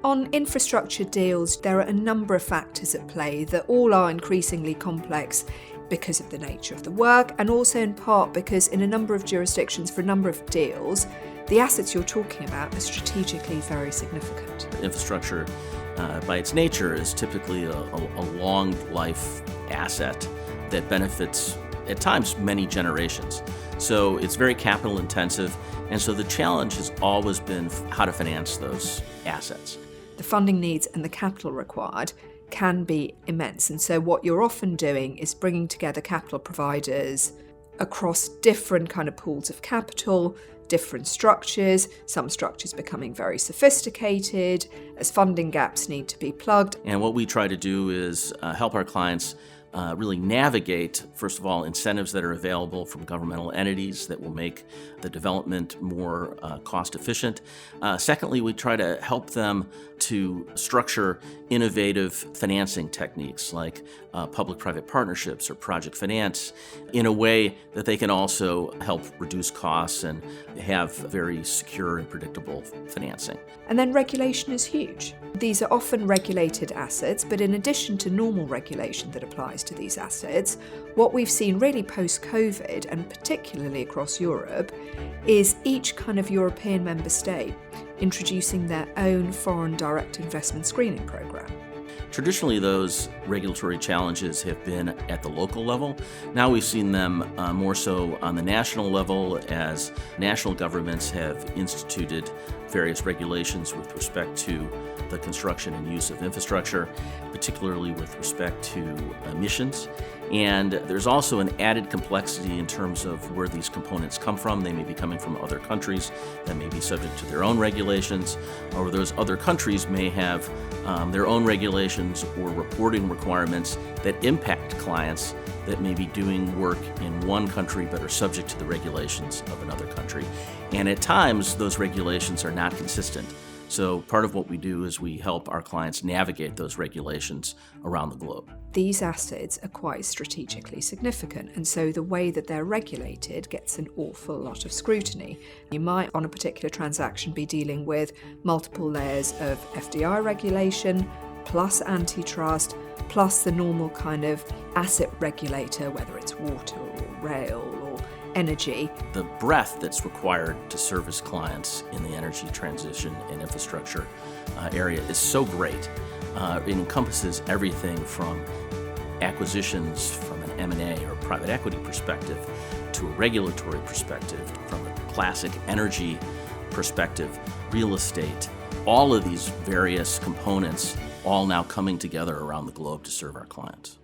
On infrastructure deals, there are a number of factors at play that all are increasingly complex because of the nature of the work, and also in part because in a number of jurisdictions, for a number of deals, the assets you're talking about are strategically very significant. Infrastructure, by its nature, is typically a long life asset that benefits, at times, many generations. So it's very capital intensive, and so the challenge has always been how to finance those assets. The funding needs and the capital required can be immense, and so what you're often doing is bringing together capital providers across different kind of pools of capital, different structures, some structures becoming very sophisticated as funding gaps need to be plugged. And what we try to do is help our clients really navigate, first of all, incentives that are available from governmental entities that will make the development more cost efficient. Secondly, we try to help them to structure innovative financing techniques like public-private partnerships or project finance in a way that they can also help reduce costs and have very secure and predictable financing. And then regulation is huge. These are often regulated assets, but in addition to normal regulation that applies to these assets, what we've seen really post-COVID, and particularly across Europe, is each kind of European member state introducing their own foreign direct investment screening program. Traditionally, those regulatory challenges have been at the local level. Now we've seen them more so on the national level as national governments have instituted various regulations with respect to the construction and use of infrastructure, particularly with respect to emissions. And there's also an added complexity in terms of where these components come from. They may be coming from other countries that may be subject to their own regulations, or those other countries may have their own regulations or reporting requirements that impact clients that may be doing work in one country but are subject to the regulations of another country. And at times, those regulations are not consistent. So part of what we do is we help our clients navigate those regulations around the globe. These assets are quite strategically significant, and so the way that they're regulated gets an awful lot of scrutiny. You might, on a particular transaction, be dealing with multiple layers of FDI regulation, plus antitrust, plus the normal kind of asset regulator, whether it's water or rail or energy. The breadth that's required to service clients in the energy transition and infrastructure area is so great. It encompasses everything from acquisitions from an M&A or private equity perspective to a regulatory perspective, from a classic energy perspective, real estate, all of these various components all now coming together around the globe to serve our clients.